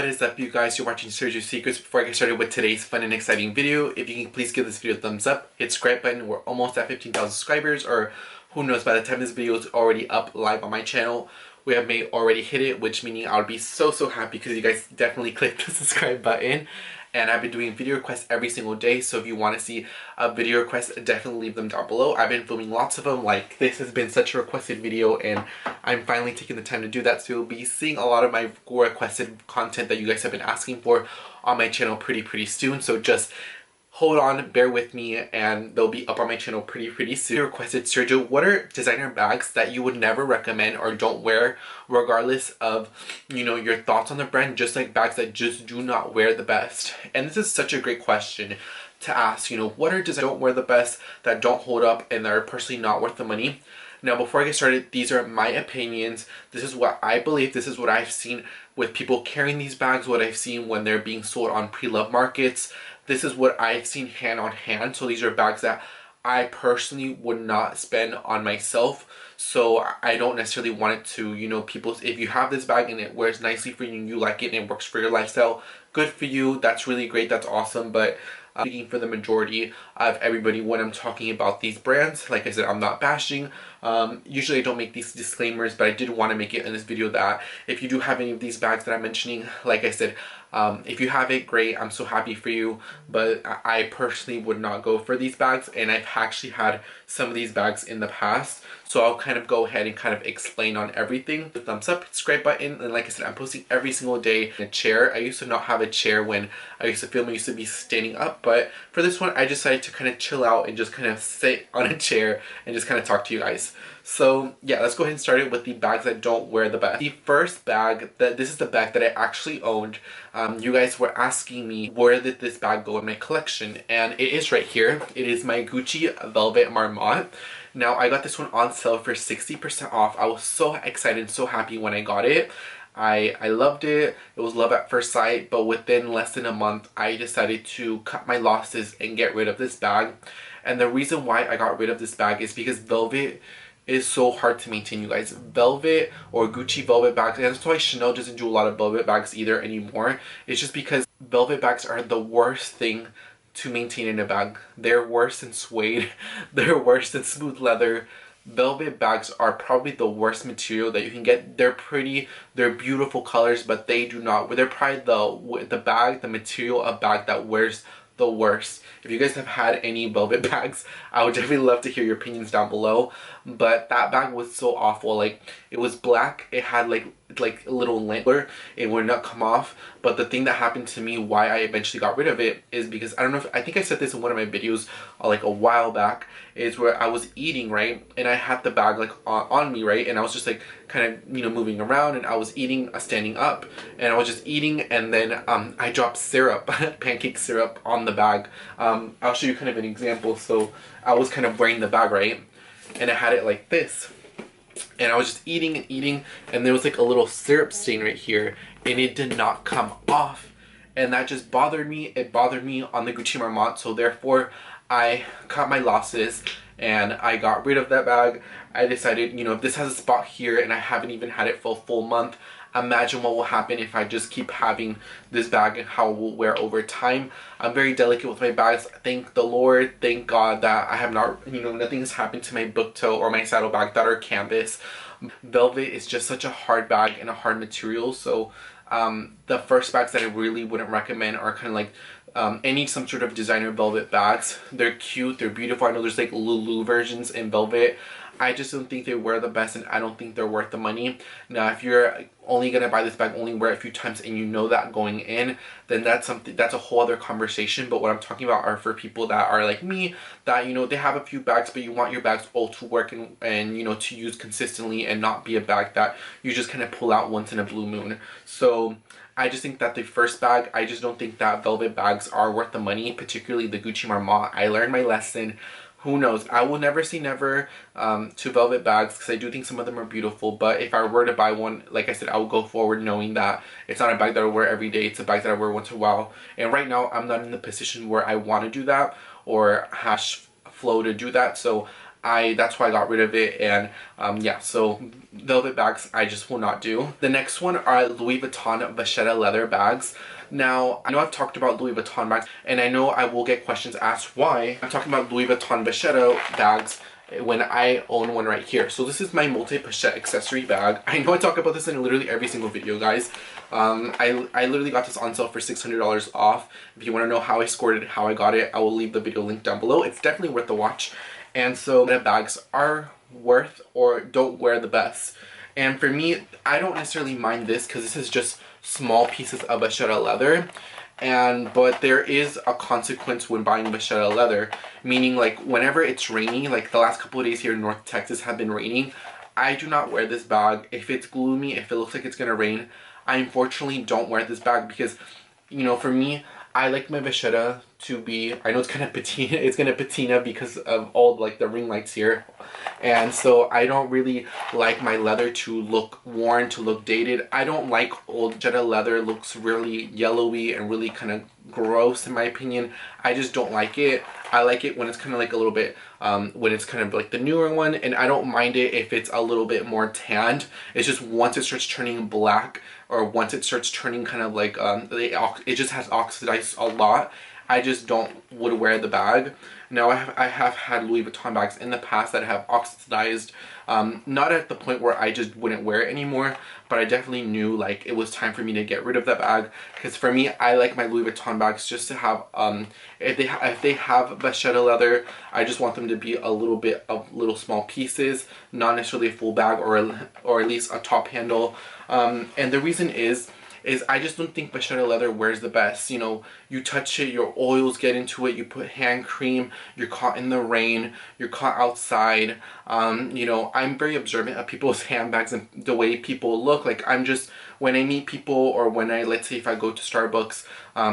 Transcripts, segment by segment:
What is up, you guys? You're watching Sergio Secrets. Before I get started with today's fun and exciting video, if you can please give this video a thumbs up, hit the subscribe button. We're almost at 15,000 subscribers, or who knows, by the time this video is already up live on my channel, we have already hit it, which meaning I would be so happy because you guys definitely clicked the subscribe button. And I've been doing video requests every single day, so if you want to see a video request, definitely leave them down below. I've been filming lots of them. Like, this has been such a requested video, and I'm finally taking the time to do that, so you'll be seeing a lot of my requested content that you guys have been asking for on my channel pretty soon. So just hold on, bear with me, and they'll be up on my channel pretty soon. You requested, Sergio, what are designer bags that you would never recommend or don't wear, regardless of, you know, your thoughts on the brand, just like bags that just do not wear the best? And this is such a great question to ask. You know, what are designer don't wear the best, that don't hold up, and that are personally not worth the money? Now, before I get started, these are my opinions. This is what I believe. This is what I've seen with people carrying these bags, what I've seen when they're being sold on pre-loved markets. This is what I've seen hand on hand. So these are bags that I personally would not spend on myself. So I don't necessarily want it to, you know, people, if you have this bag and it wears nicely for you and you like it and it works for your lifestyle, good for you. That's really great. That's awesome. But speaking for the majority of everybody when I'm talking about these brands, like I said, I'm not bashing. Usually I don't make these disclaimers, but I did want to make it in this video that if you do have any of these bags that I'm mentioning, like I said, if you have it, great, I'm so happy for you, but I personally would not go for these bags, and I've actually had some of these bags in the past, so I'll kind of go ahead and kind of explain on everything. The thumbs up, subscribe button, and like I said, I'm posting every single day in a chair. I used to not have a chair when I used to film. I used to be standing up, but for this one I decided to kind of chill out and just kind of sit on a chair and just kind of talk to you guys. So yeah, let's go ahead and start it with the bags that don't wear the best. The first bag, this is the bag that I actually owned. You guys were asking me where did this bag go in my collection, and it is right here. It is my Gucci Velvet Marmot. Now, I got this one on sale for 60% off. I was so excited, so happy when I got it. I loved it. It was love at first sight, but within less than a month, I decided to cut my losses and get rid of this bag. And the reason why I got rid of this bag is because velvet is so hard to maintain, you guys. Velvet or Gucci velvet bags, and that's why Chanel doesn't do a lot of velvet bags either anymore. It's just because velvet bags are the worst thing to maintain in a bag. They're worse than suede. They're worse than smooth leather. Velvet bags are probably the worst material that you can get. They're pretty, they're beautiful colors, but they do not, they're probably the material of bag that wears the worst. If you guys have had any velvet bags, I would definitely love to hear your opinions down below. But that bag was so awful. Like, it was black, it had like a little lint, it would not come off. But the thing that happened to me, why I eventually got rid of it, is because I don't know if, I think I said this in one of my videos like a while back, is where I was eating, right, and I had the bag like on me, right, and I was just like kind of, you know, moving around, and I was eating standing up, and I was just eating, and then I dropped syrup, pancake syrup, on the bag. I'll show you kind of an example. So I was kind of wearing the bag, right, and I had it like this, and I was just eating and eating, and there was like a little syrup stain right here, and it did not come off, and that just bothered me. It bothered me on the Gucci Marmot, so therefore I cut my losses and I got rid of that bag. I decided, you know, if this has a spot here and I haven't even had it for a full month, imagine what will happen if I just keep having this bag and how it will wear over time. I'm very delicate with my bags. Thank the Lord, thank God that I have not, you know, nothing has happened to my book tote or my saddle bag that are canvas. Velvet is just such a hard bag and a hard material, so the first bags that I really wouldn't recommend are kind of like any some sort of designer velvet bags. They're cute, they're beautiful. I know there's like Lulu versions in velvet. I just don't think they wear the best, and I don't think they're worth the money. Now, if you're only gonna buy this bag, only wear it a few times, and you know that going in, then that's a whole other conversation. But what I'm talking about are for people that are like me, that, you know, they have a few bags, but you want your bags all to work and you know, to use consistently, and not be a bag that you just kind of pull out once in a blue moon. So I just think that the first bag, I just don't think that velvet bags are worth the money, particularly the Gucci Marmot. I learned my lesson. Who knows? I will never say never to velvet bags, because I do think some of them are beautiful. But if I were to buy one, like I said, I would go forward knowing that it's not a bag that I wear every day. It's a bag that I wear once in a while. And right now, I'm not in the position where I want to do that or hash flow to do that. So that's why I got rid of it. And yeah, so velvet bags I just will not do. The next one are Louis Vuitton Vachetta leather bags. Now, I know I've talked about Louis Vuitton bags, and I know I will get questions asked why I'm talking about Louis Vuitton Vachetta bags when I own one right here. So this is my multi-pochette accessory bag. I know I talk about this in literally every single video, guys. I literally got this on sale for $600 off. If you want to know how I scored it, how I got it, I will leave the video link down below. It's definitely worth the watch. And so the bags are worth or don't wear the best. And for me, I don't necessarily mind this because this is just small pieces of Vachetta leather. But there is a consequence when buying Vachetta leather, meaning like whenever it's raining, like the last couple of days here in North Texas have been raining, I do not wear this bag. If it's gloomy, if it looks like it's gonna rain, I unfortunately don't wear this bag because, you know, for me, I like my Vachetta to be, I know it's kind of patina, it's gonna patina because of all like the ring lights here. And so I don't really like my leather to look worn, to look dated. I don't like old Vachetta leather. It looks really yellowy and really kind of gross in my opinion. I just don't like it. I like it when it's kind of like a little bit, when it's kind of like the newer one, and I don't mind it if it's a little bit more tanned. It's just once it starts turning black, or once it starts turning kind of like, it just has oxidized a lot, I just would wear the bag. Now I have had Louis Vuitton bags in the past that have oxidized, not at the point where I just wouldn't wear it anymore, but I definitely knew like it was time for me to get rid of that bag. Because for me, I like my Louis Vuitton bags just to have, if they have Vachetta leather, I just want them to be a little bit of little small pieces, not necessarily a full bag or at least a top handle. And the reason is I just don't think Vachetta leather wears the best. You know, you touch it, your oils get into it, you put hand cream, you're caught in the rain, you're caught outside. You know, I'm very observant of people's handbags and the way people look. Like, I'm just, when I meet people, or when let's say if I go to Starbucks,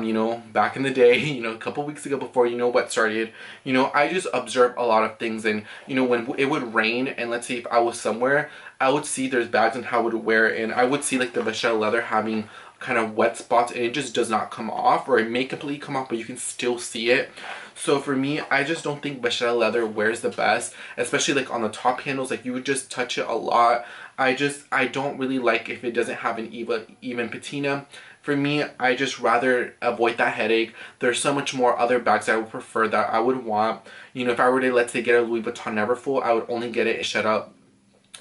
you know, back in the day, you know, a couple weeks ago before you know what started, you know, I just observe a lot of things. And, you know, when it would rain, and let's say if I was somewhere, I would see there's bags and how I would wear it, and I would see like the Vachetta leather having kind of wet spots, and it just does not come off, or it may completely come off but you can still see it. So for me, I just don't think Vachetta leather wears the best, especially like on the top handles. Like, you would just touch it a lot. I don't really like if it doesn't have an even patina. For me, I just rather avoid that headache. There's so much more other bags I would prefer that I would want. You know, if I were to, let's say, get a Louis Vuitton Neverfull, I would only get it in Vachetta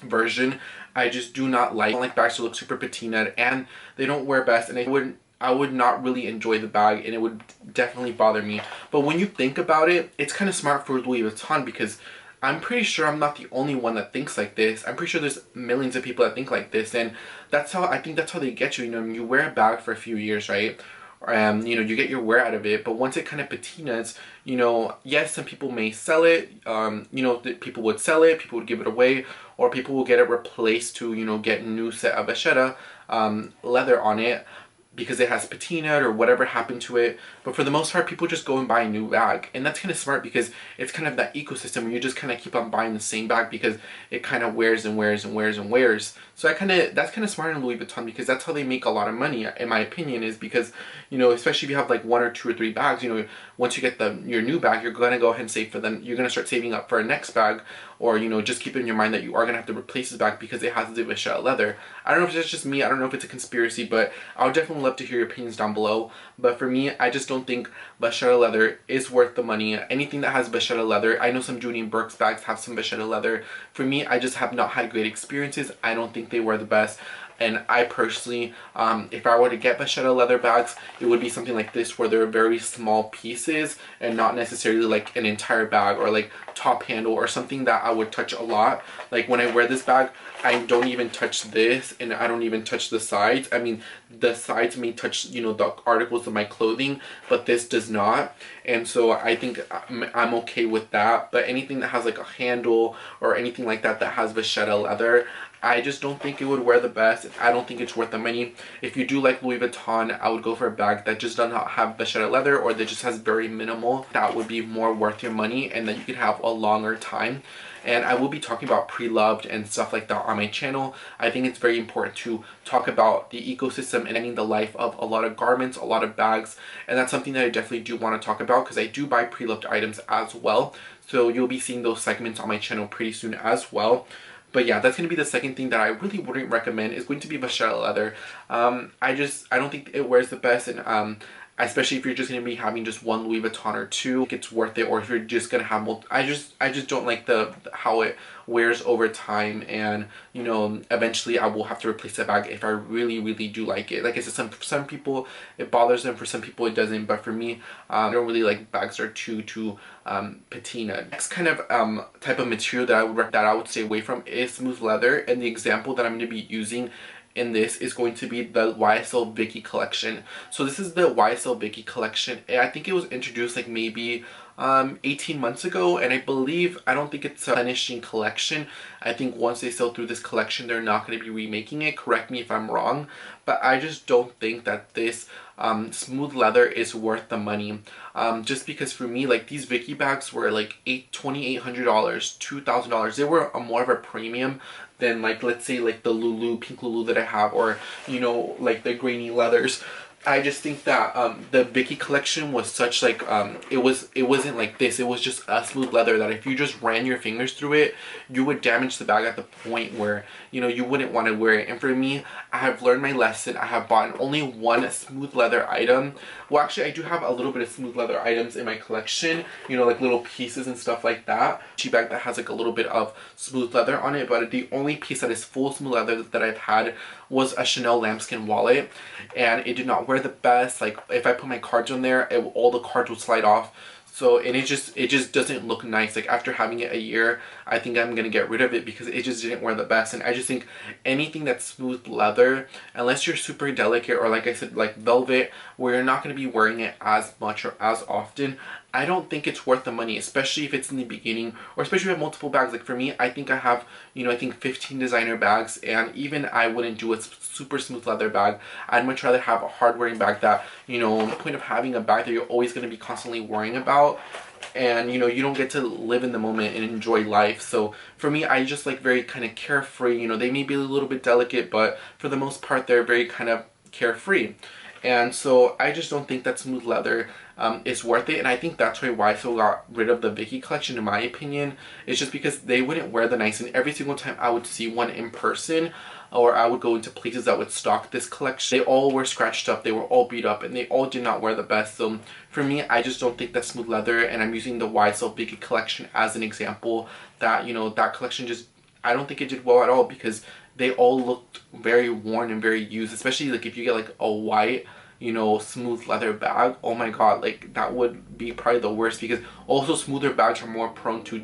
version. I just do not like bags to look super patinaed, and they don't wear best, and I would not really enjoy the bag, and it would definitely bother me. But when you think about it, it's kind of smart for Louis Vuitton, because I'm pretty sure I'm not the only one that thinks like this. I'm pretty sure there's millions of people that think like this, and I think that's how they get you. You know, you wear a bag for a few years, right? You know, you get your wear out of it, but once it kind of patinas, you know, yes, some people may sell it, you know, people would sell it, people would give it away, or people will get it replaced to, you know, get a new set of Vachetta leather on it, because it has patinaed or whatever happened to it. But for the most part, people just go and buy a new bag, and that's kind of smart, because it's kind of that ecosystem where you just kind of keep on buying the same bag because it kind of wears and wears and wears and wears. So that's kind of smart in Louis Vuitton, because that's how they make a lot of money, in my opinion, is because, you know, especially if you have like 1 or 2 or 3 bags, you know, once you get your new bag, you're gonna go ahead and save for them. You're gonna start saving up for a next bag, or, you know, just keep in your mind that you are gonna have to replace this bag because it has the Vachetta leather. I don't know if it's just me, I don't know if it's a conspiracy, but I would definitely love to hear your opinions down below. But for me, I just don't think Vachetta leather is worth the money. Anything that has Vachetta leather, I know some Judy and Burke's bags have some Vachetta leather. For me, I just have not had great experiences. I don't think they were the best. And I personally, if I were to get Vachetta leather bags, it would be something like this, where they're very small pieces and not necessarily like an entire bag, or like top handle, or something that I would touch a lot. Like, when I wear this bag, I don't even touch this, and I don't even touch the sides. I mean, the sides may touch, you know, the articles of my clothing, but this does not. And so I think I'm okay with that. But anything that has like a handle or anything like that that has Vachetta leather, I just don't think it would wear the best. I don't think it's worth the money. If you do like Louis Vuitton, I would go for a bag that just does not have Vachetta leather, or that just has very minimal. That would be more worth your money, and that you could have a longer time. and I will be talking about pre-loved and stuff like that on my channel. I think it's very important to talk about the ecosystem and I mean the life of a lot of garments, a lot of bags, and that's something that I definitely do want to talk about because I do buy pre-loved items as well. So you'll be seeing those segments on my channel pretty soon as well. But yeah, that's going to be the second thing that I really wouldn't recommend, is going to be Vachetta leather. I don't think it wears the best, and especially if you're just going to be having just one Louis Vuitton or two, I think it's worth it. Or if you're just going to have I just don't like how it wears over time, and you know, eventually I will have to replace the bag if I really do like it. Like I said, for some people it bothers them, for some people it doesn't, but for me, I don't really like bags that are too patina. Next kind of type of material that I would stay away from is smooth leather, and the example that I'm going to be using in this is going to be the YSL Vicky collection. So this is the YSL Vicky collection, and I think it was introduced like maybe 18 months ago, and I don't think it's a replenishing collection. I think once they sell through this collection, they're not going to be remaking it. Correct me if I'm wrong, but I just don't think that this smooth leather is worth the money. Just because for me, like, these Vicky bags were like $2,800, $2,000. They were more of a premium than, like, let's say like the Lulu, pink Lulu that I have, or you know, like the grainy leathers. I just think that the Vicky collection was such like it wasn't like this. It was just a smooth leather that if you just ran your fingers through it, you would damage the bag at the point where, you know, you wouldn't want to wear it. And for me, I have learned my lesson. I have bought only one smooth leather item. Well, actually, I do have a little bit of smooth leather items in my collection, you know, like little pieces and stuff like that. She bag that has like a little bit of smooth leather on it, but the only piece that is full smooth leather that I've had was a Chanel lambskin wallet, and it did not wear the best. Like, if I put my cards on there, all the cards would slide off. So, and it just doesn't look nice. Like, after having it a year, I think I'm gonna get rid of it because it just didn't wear the best. And I just think anything that's smooth leather, unless you're super delicate, or like I said, like velvet, where you're not gonna be wearing it as much or as often, I don't think it's worth the money, especially if it's in the beginning, or especially if you have multiple bags. Like for me, I think I have, you know, I think 15 designer bags, and even I wouldn't do a super smooth leather bag. I'd much rather have a hard wearing bag that, you know, the point of having a bag that you're always going to be constantly worrying about, and you know, you don't get to live in the moment and enjoy life. So for me, I just like very kind of carefree. You know, they may be a little bit delicate, but for the most part, they're very kind of carefree. And so I just don't think that smooth leather is worth it. And I think that's why YSL got rid of the Vicky collection, in my opinion. It's just because they wouldn't wear the nice. And every single time I would see one in person, or I would go into places that would stock this collection, they all were scratched up, they were all beat up, and they all did not wear the best. So for me, I just don't think that smooth leather, and I'm using the YSL Vicky collection as an example, that, you know, that collection just, I don't think it did well at all, because they all looked very worn and very used. Especially like if you get like a white, you know, smooth leather bag, oh my god, like that would be probably the worst, because also smoother bags are more prone to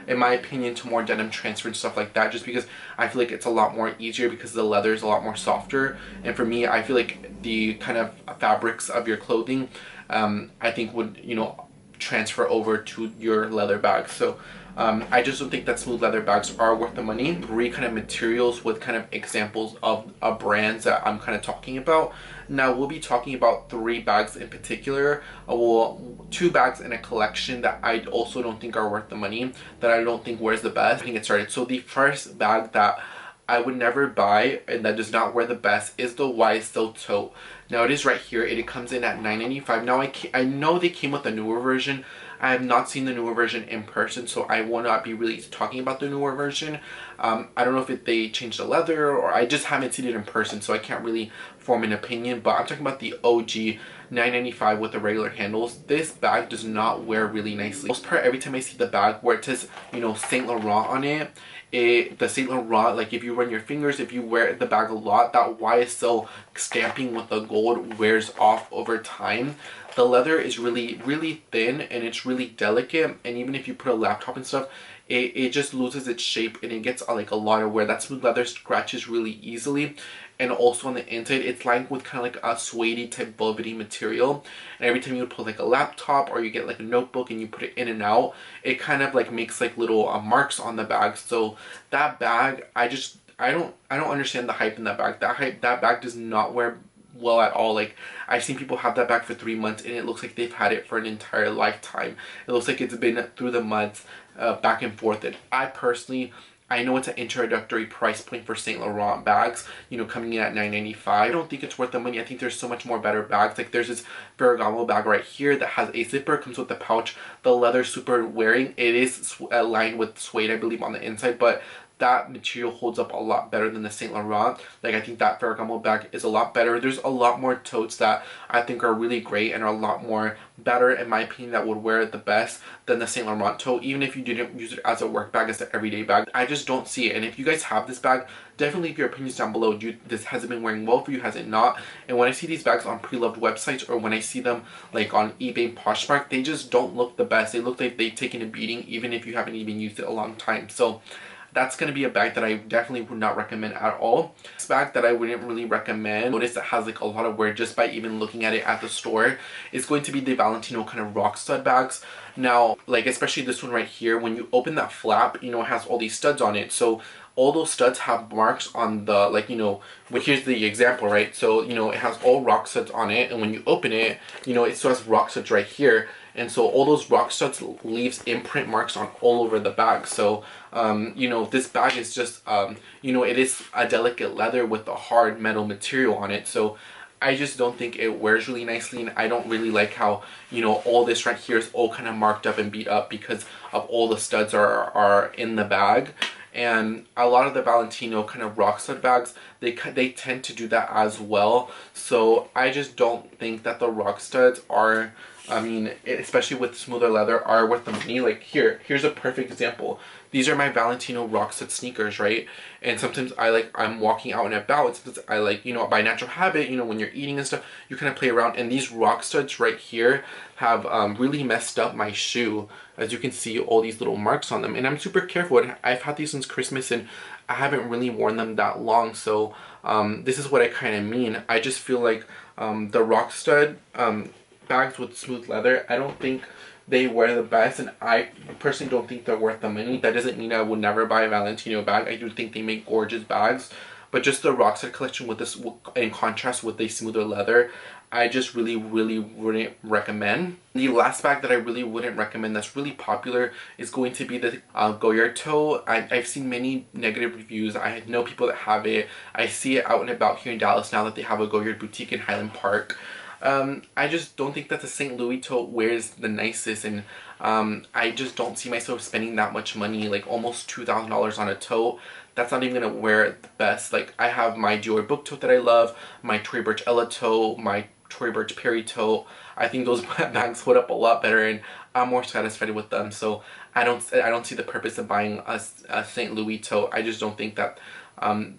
in my opinion, to more denim transfer and stuff like that, just because I feel like it's a lot more easier because the leather is a lot more softer. And for me, I feel like the kind of fabrics of your clothing, I think would, you know, transfer over to your leather bag. So I just don't think that smooth leather bags are worth the money. 3 kind of materials with kind of examples of brands that I'm kind of talking about. Now we'll be talking about 3 bags in particular. Well, 2 bags in a collection that I also don't think are worth the money, that I don't think wears the best. I think it started. So the first bag that I would never buy and that does not wear the best is the YSL TOTE. Now it is right here. It comes in at $9.95. Now I know they came with a newer version. I have not seen the newer version in person, so I will not be really talking about the newer version. I don't know if they changed the leather, or I just haven't seen it in person, so I can't really form an opinion. But I'm talking about the OG $9.95 with the regular handles. This bag does not wear really nicely. Most part, every time I see the bag where it says, you know, Saint Laurent on it, the Saint Laurent, like if you run your fingers, if you wear the bag a lot, that YSL stamping with the gold wears off over time. The leather is really thin, and it's really delicate, and even if you put a laptop and stuff, it just loses its shape, and it gets like a lot of wear. That smooth leather scratches really easily. And also on the inside, it's lined with kind of like a suede type velvety material, and every time you put like a laptop or you get like a notebook and you put it in and out, it kind of like makes like little marks on the bag. So that bag, I don't understand the hype in that bag. That bag does not wear well at all. Like, I've seen people have that bag for 3 months and it looks like they've had it for an entire lifetime. It looks like it's been through the muds, back and forth. And I personally, I know it's an introductory price point for Saint Laurent bags, you know, coming in at $9.95. I don't think it's worth the money. I think there's so much more better bags. Like, there's this Ferragamo bag right here that has a zipper, comes with the pouch. The leather super wearing. It is lined with suede, I believe, on the inside, but that material holds up a lot better than the Saint Laurent. Like, I think that Ferragamo bag is a lot better. There's a lot more totes that I think are really great and are a lot more better, in my opinion, that would wear it the best than the Saint Laurent tote, even if you didn't use it as a work bag, as an everyday bag. I just don't see it. And if you guys have this bag, definitely leave your opinions down below. This has it been wearing well for you? Has it not? And when I see these bags on pre-loved websites, or when I see them like on eBay, Poshmark, they just don't look the best. They look like they've taken a beating, even if you haven't even used it a long time. So that's going to be a bag that I definitely would not recommend at all. This bag that I wouldn't really recommend, notice that has like a lot of wear just by even looking at it at the store, is going to be the Valentino kind of rock stud bags. Now, like, especially this one right here, when you open that flap, you know, it has all these studs on it. So all those studs have marks on the, like, you know, but here's the example, right? So, you know, it has all rock studs on it, and when you open it, you know, it still has rock studs right here. And so all those rock studs leaves imprint marks on all over the bag. So, you know, this bag is just, you know, it is a delicate leather with a hard metal material on it. So I just don't think it wears really nicely, and I don't really like how, you know, all this right here is all kind of marked up and beat up because of all the studs are in the bag. And a lot of the Valentino kind of rock stud bags, they tend to do that as well. So I just don't think that the rock studs are, I mean, especially with smoother leather, are worth the money. Like, here's a perfect example. These are my Valentino rock stud sneakers, right? And sometimes I'm walking out and about. Sometimes I like, you know, by natural habit, you know, when you're eating and stuff, you kind of play around. And these rock studs right here have really messed up my shoe. As you can see, all these little marks on them. And I'm super careful. I've had these since Christmas, and I haven't really worn them that long. So this is what I kind of mean. I just feel like the rock stud bags with smooth leather, I don't think they wear the best, and I personally don't think they're worth the money. That doesn't mean I would never buy a Valentino bag. I do think they make gorgeous bags, but just the Rockstar collection with this, in contrast with the smoother leather, I just really wouldn't recommend. The last bag that I really wouldn't recommend that's really popular is going to be the Goyard tote. I've seen many negative reviews. I know people that have it. I see it out and about here in Dallas now that they have a Goyard boutique in Highland Park. I just don't think that the St. Louis tote wears the nicest, and I just don't see myself spending that much money, like almost $2,000 on a tote. That's not even gonna wear the best. Like, I have my Dior book tote that I love, my Tory Burch Ella tote, my Tory Burch Perry tote. I think those bags hold up a lot better, and I'm more satisfied with them. So I don't see the purpose of buying a St. Louis tote. I just don't think that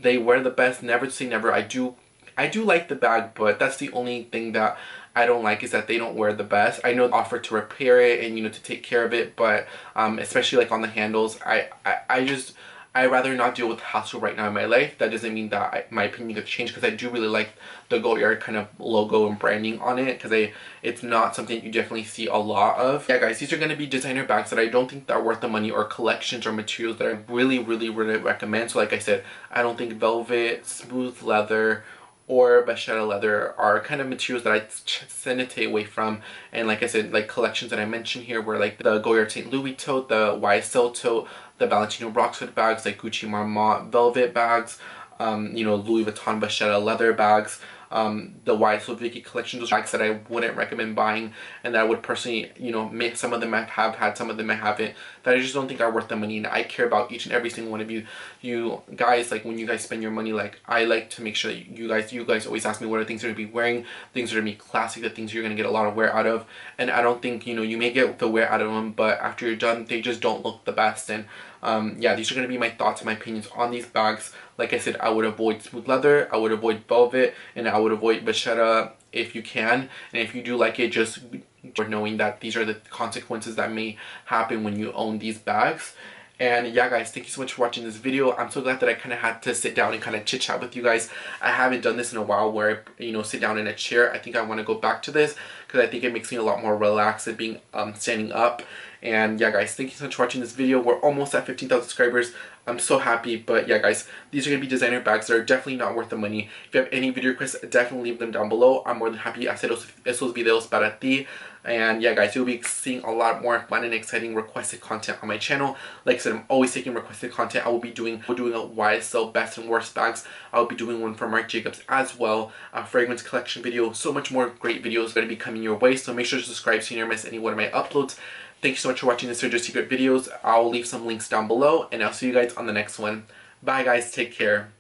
they wear the best. Never say never. I do like the bag, but that's the only thing that I don't like, is that they don't wear the best. I know they offer to repair it and, you know, to take care of it, but especially like on the handles, I'd rather not deal with hassle right now in my life. That doesn't mean that my opinion could change, because I do really like the Goyard kind of logo and branding on it, because it's not something you definitely see a lot of. Yeah guys, these are going to be designer bags that I don't think that are worth the money, or collections or materials that I really recommend. So like I said, I don't think velvet, smooth leather, or Vachetta leather are kind of materials that I tend to stay away from. And like I said, like collections that I mentioned here were like the Goyard St. Louis tote, the YSL tote, the Valentino Rockstar bags, like Gucci Marmont velvet bags, you know, Louis Vuitton Vachetta leather bags, the YSL Vicky collection, those bags that I wouldn't recommend buying, and that I would personally, you know, some of them I have had, some of them I haven't, that I just don't think are worth the money. And I care about each and every single one of you. You guys, like, when you guys spend your money, like, I like to make sure that you guys always ask me what are things you're gonna be wearing, things that are gonna be classic, the things you're gonna get a lot of wear out of. And I don't think, you know, you may get the wear out of them, but after you're done, they just don't look the best. And yeah, these are going to be my thoughts and my opinions on these bags. Like I said, I would avoid smooth leather, I would avoid velvet, and I would avoid Vachetta if you can. And if you do like it, just knowing that these are the consequences that may happen when you own these bags. And yeah guys, thank you so much for watching this video. I'm so glad that I kind of had to sit down and kind of chit chat with you guys. I haven't done this in a while where I, you know, sit down in a chair. I think I want to go back to this, because I think it makes me a lot more relaxed than being standing up. And yeah guys, thank you so much for watching this video. We're almost at 15,000 subscribers. I'm so happy. But yeah, guys, these are going to be designer bags that are definitely not worth the money. If you have any video requests, definitely leave them down below. I'm more than happy a hacer esos videos para ti. And yeah, guys, you'll be seeing a lot more fun and exciting requested content on my channel. Like I said, I'm always taking requested content. I will be doing a why I sell best and worst bags. I will be doing one for Marc Jacobs as well, a fragrance collection video. So much more great videos going to be coming your way. So make sure to subscribe so you never miss any one of my uploads. Thank you so much for watching the Sergio Secret videos. I'll leave some links down below, and I'll see you guys on the next one. Bye guys, take care.